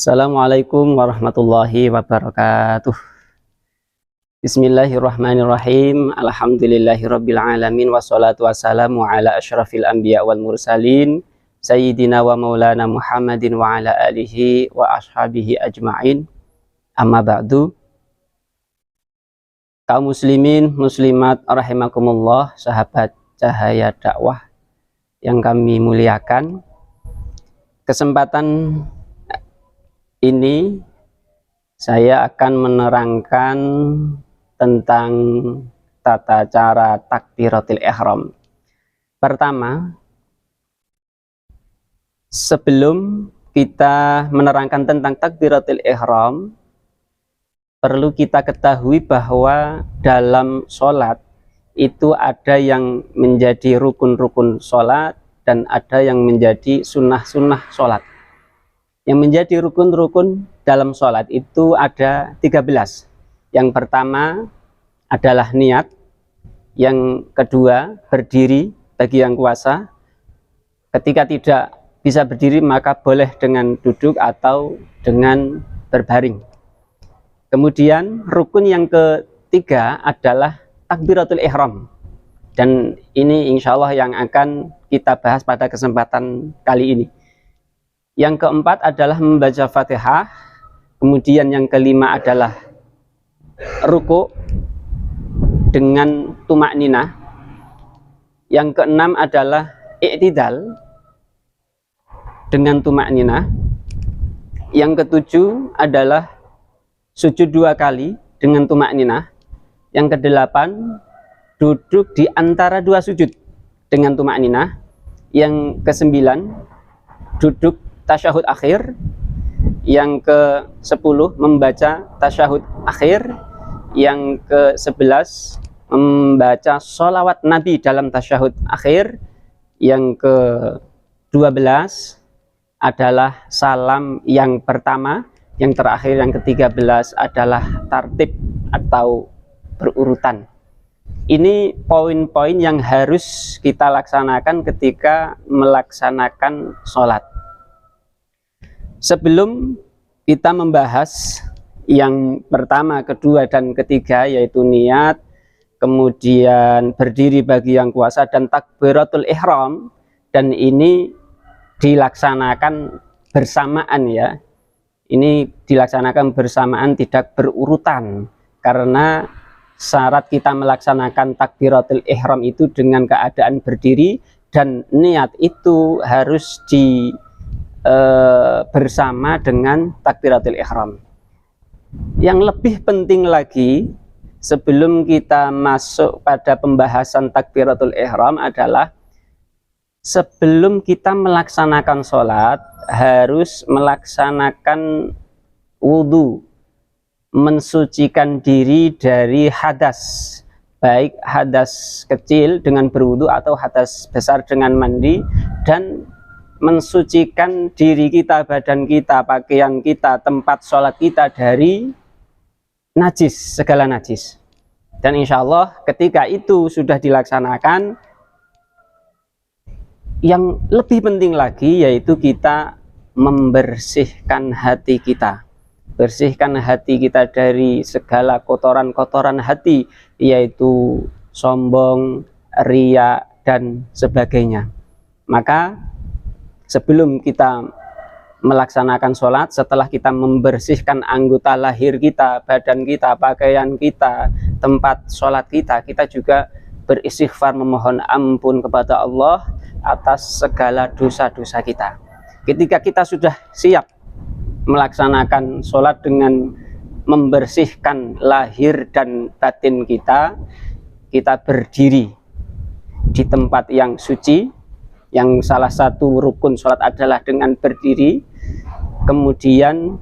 Assalamualaikum warahmatullahi wabarakatuh. Bismillahirrahmanirrahim. Alhamdulillahirabbil alamin wassalatu wassalamu ala asyrafil anbiya wal mursalin sayyidina wa maulana Muhammadin wa ala alihi wa ashabihi ajmain. Amma ba'du. Kaum muslimin muslimat rahimakumullah, sahabat cahaya dakwah yang kami muliakan. Kesempatan ini saya akan menerangkan tentang tata cara takbiratul ihram. Pertama, sebelum kita menerangkan tentang takbiratul ihram, perlu kita ketahui bahwa dalam sholat itu ada yang menjadi rukun-rukun sholat dan ada yang menjadi sunnah-sunnah sholat. Yang menjadi rukun-rukun dalam sholat itu ada 13. Yang pertama adalah niat. Yang kedua berdiri bagi yang kuasa. Ketika tidak bisa berdiri maka boleh dengan duduk atau dengan berbaring. Kemudian rukun yang ketiga adalah takbiratul ihram. Dan ini insya Allah yang akan kita bahas pada kesempatan kali ini. Yang keempat adalah membaca Fatihah. Kemudian yang kelima adalah ruku dengan tumakninah. Yang keenam adalah i'tidal dengan tumakninah. Yang ketujuh adalah sujud 2 kali dengan tumakninah. Yang kedelapan duduk di antara 2 sujud dengan tumakninah. Yang kesembilan duduk tasyahud akhir. Yang ke-10 membaca tasyahud akhir. Yang ke-11 membaca sholawat Nabi dalam tasyahud akhir. Yang ke-12 adalah salam yang pertama. Yang terakhir yang ke-13 adalah tartib atau berurutan. Ini poin-poin yang harus kita laksanakan ketika melaksanakan sholat. Sebelum kita membahas yang pertama, kedua, dan ketiga, yaitu niat, kemudian berdiri bagi yang kuasa, dan takbiratul ihram, dan ini dilaksanakan bersamaan ya. Ini dilaksanakan bersamaan, tidak berurutan, karena syarat kita melaksanakan takbiratul ihram itu dengan keadaan berdiri, dan niat itu harus bersama dengan takbiratul ihram. Yang lebih penting lagi sebelum kita masuk pada pembahasan takbiratul ihram adalah sebelum kita melaksanakan sholat harus melaksanakan wudhu, mensucikan diri dari hadas, baik hadas kecil dengan berwudhu atau hadas besar dengan mandi, dan mensucikan diri kita, badan kita, pakaian kita, tempat sholat kita dari najis, segala najis. Dan insya Allah ketika itu sudah dilaksanakan, yang lebih penting lagi yaitu kita membersihkan hati kita. Bersihkan hati kita dari segala kotoran-kotoran hati, yaitu sombong, riya, dan sebagainya. Maka sebelum kita melaksanakan sholat, setelah kita membersihkan anggota lahir kita, badan kita, pakaian kita, tempat sholat kita, kita juga beristighfar memohon ampun kepada Allah atas segala dosa-dosa kita. Ketika kita sudah siap melaksanakan sholat dengan membersihkan lahir dan batin kita, kita berdiri di tempat yang suci. Yang salah satu rukun sholat adalah dengan berdiri. Kemudian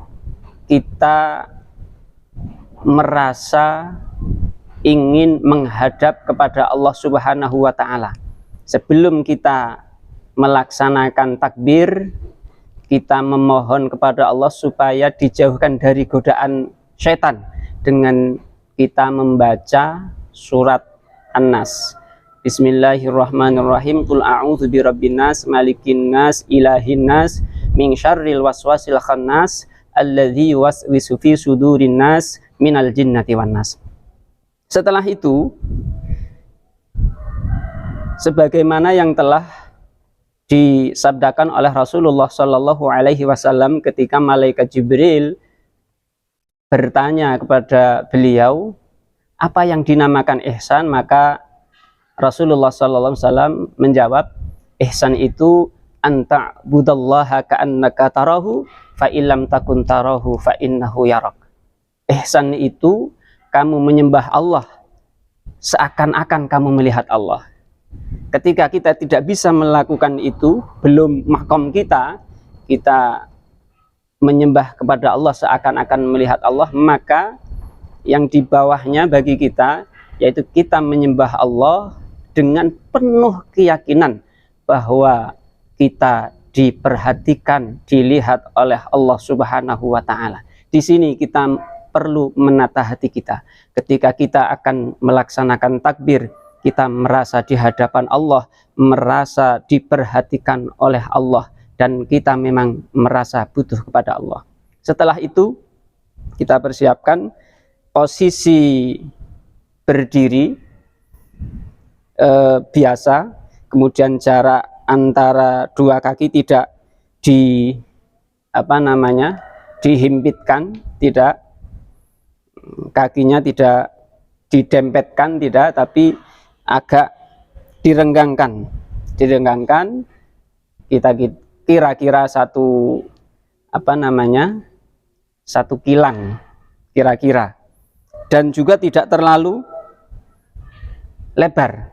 kita merasa ingin menghadap kepada Allah Subhanahu wa Ta'ala. Sebelum kita melaksanakan takbir, kita memohon kepada Allah supaya dijauhkan dari godaan syaitan dengan kita membaca surat An-Nas. Bismillahirrahmanirrahim. Qul a'udzu birabbin nas, malikin nas, ilahin nas, min syarril waswasil khannas, alladzi yuwaswisu fi sudurin nas minal jinnati wan nas. Setelah itu, sebagaimana yang telah disabdakan oleh Rasulullah Shallallahu Alaihi Wasallam ketika malaikat Jibril bertanya kepada beliau apa yang dinamakan ihsan, maka Rasulullah Shallallahu Alaihi Wasallam menjawab, ihsan itu anta budallaha ka'annaka tarahu fa illam takun tarahu fa innahu yarak. Ihsan itu kamu menyembah Allah seakan-akan kamu melihat Allah. Ketika kita tidak bisa melakukan itu, belum makom kita menyembah kepada Allah seakan-akan melihat Allah, maka yang di bawahnya bagi kita, yaitu kita menyembah Allah dengan penuh keyakinan bahwa kita diperhatikan, dilihat oleh Allah Subhanahu wa Ta'ala. Di sini kita perlu menata hati kita. Ketika kita akan melaksanakan takbir, kita merasa di hadapan Allah, merasa diperhatikan oleh Allah, dan kita memang merasa butuh kepada Allah. Setelah itu, kita persiapkan posisi berdiri biasa, kemudian jarak antara dua kaki tidak dihimpitkan, tidak, kakinya tidak didempetkan, tidak, tapi agak direnggangkan, kita kira-kira satu kilang kira-kira, dan juga tidak terlalu lebar,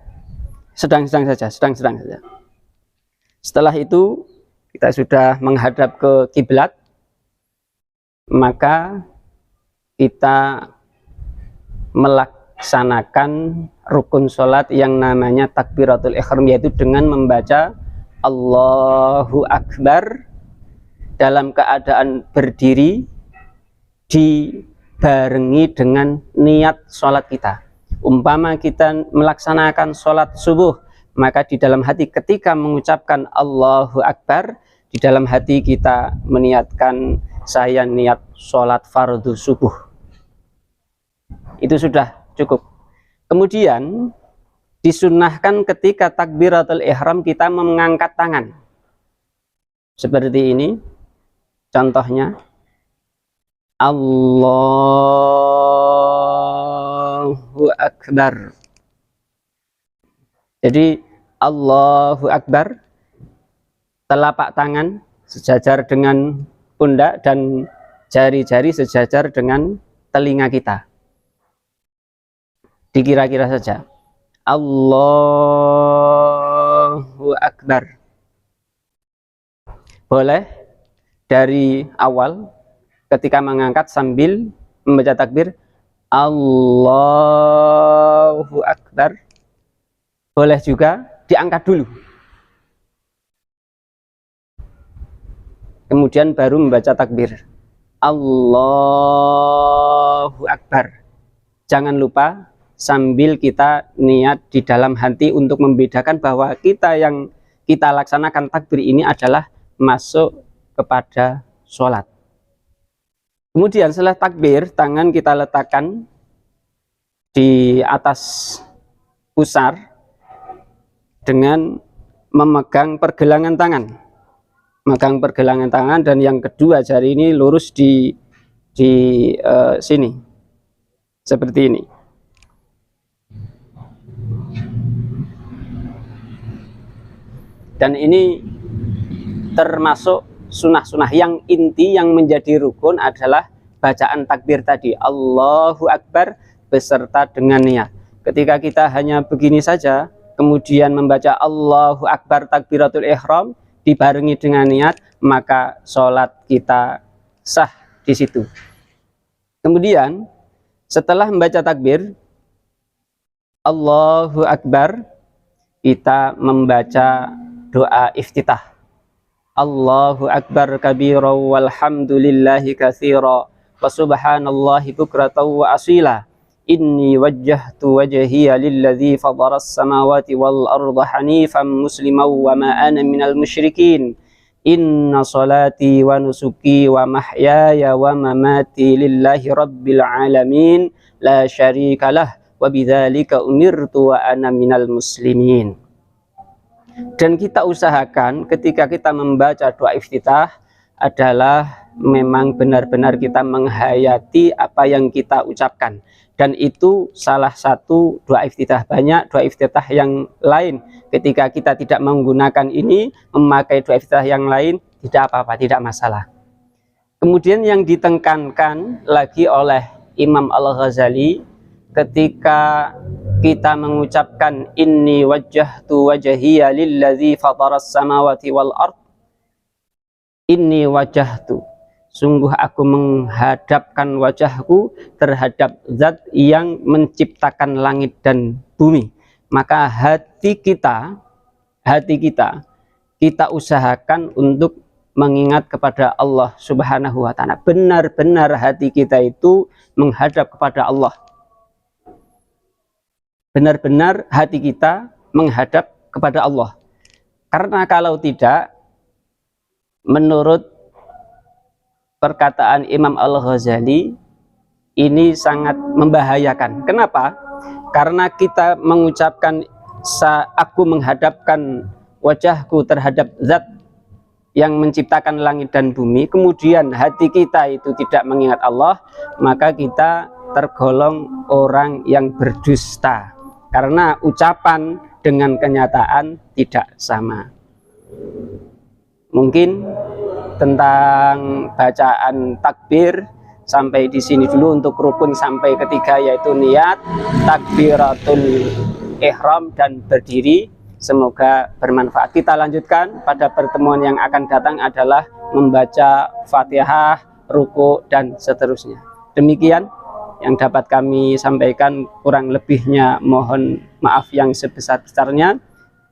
sedang-sedang saja. Setelah itu kita sudah menghadap ke kiblat, maka kita melaksanakan rukun sholat yang namanya takbiratul ihram, yaitu dengan membaca Allahu Akbar dalam keadaan berdiri dibarengi dengan niat sholat kita. Umpama kita melaksanakan sholat subuh, maka di dalam hati ketika mengucapkan Allahu Akbar, di dalam hati kita meniatkan saya niat sholat fardu subuh. Itu sudah cukup. Kemudian disunnahkan ketika takbiratul ihram kita mengangkat tangan. Seperti ini. Contohnya Allahu Akbar. Jadi Allahu Akbar, telapak tangan sejajar dengan pundak dan jari-jari sejajar dengan telinga kita. Dikira-kira saja. Allahu Akbar. Boleh dari awal ketika mengangkat sambil membaca takbir Allahu Akbar. Boleh juga diangkat dulu, kemudian baru membaca takbir Allahu Akbar. Jangan lupa sambil kita niat di dalam hati untuk membedakan bahwa kita yang kita laksanakan takbir ini adalah masuk kepada sholat. Kemudian setelah takbir, tangan kita letakkan di atas pusar dengan memegang pergelangan tangan. Memegang pergelangan tangan, dan yang kedua jari ini lurus di sini. Seperti ini. Dan ini termasuk sunnah-sunnah yang inti, yang menjadi rukun adalah bacaan takbir tadi Allahu Akbar beserta dengan niat. Ketika kita hanya begini saja kemudian membaca Allahu Akbar takbiratul ihram dibarengi dengan niat, maka sholat kita sah di situ. Kemudian setelah membaca takbir Allahu Akbar, kita membaca doa iftitah. Allahu Akbar kabira walhamdulillahi katsira wa subhanallahi bukratan wa asila. Inni wajjahtu wajhiya lilladzi fadara as-samawati wal arda hanifan musliman wa ma ana minal musyrikin. Inna salati wa nusuki wa mahyaya wa mamati lillahi rabbil alamin la syarikalah wa bidzalika umirtu wa ana minal muslimin. Dan kita usahakan ketika kita membaca doa iftitah adalah memang benar-benar kita menghayati apa yang kita ucapkan, dan itu salah satu doa iftitah. Banyak doa iftitah yang lain, ketika kita tidak menggunakan ini, memakai doa iftitah yang lain, tidak apa-apa, tidak masalah. Kemudian yang ditekankan lagi oleh Imam Al-Ghazali ketika kita mengucapkan inni wajjahtu wajhiya lillazi fataras samawati wal ard, inni wajjahtu, sungguh aku menghadapkan wajahku terhadap zat yang menciptakan langit dan bumi. Maka hati kita usahakan untuk mengingat kepada Allah Subhanahu wa ta'ala. Benar-benar hati kita itu menghadap kepada Allah. Benar-benar hati kita menghadap kepada Allah. Karena kalau tidak, menurut perkataan Imam Al-Ghazali, ini sangat membahayakan. Kenapa? Karena kita mengucapkan aku menghadapkan wajahku terhadap zat yang menciptakan langit dan bumi, kemudian hati kita itu tidak mengingat Allah, maka kita tergolong orang yang berdusta. Karena ucapan dengan kenyataan tidak sama. Mungkin tentang bacaan takbir sampai di sini dulu untuk rukun sampai ketiga, yaitu niat, takbiratul ihram, dan berdiri. Semoga bermanfaat. Kita lanjutkan pada pertemuan yang akan datang adalah membaca Fatihah, ruku, dan seterusnya. Demikian yang dapat kami sampaikan, kurang lebihnya mohon maaf yang sebesar-besarnya.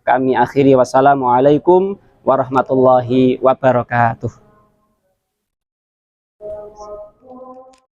Kami akhiri, wassalamualaikum warahmatullahi wabarakatuh.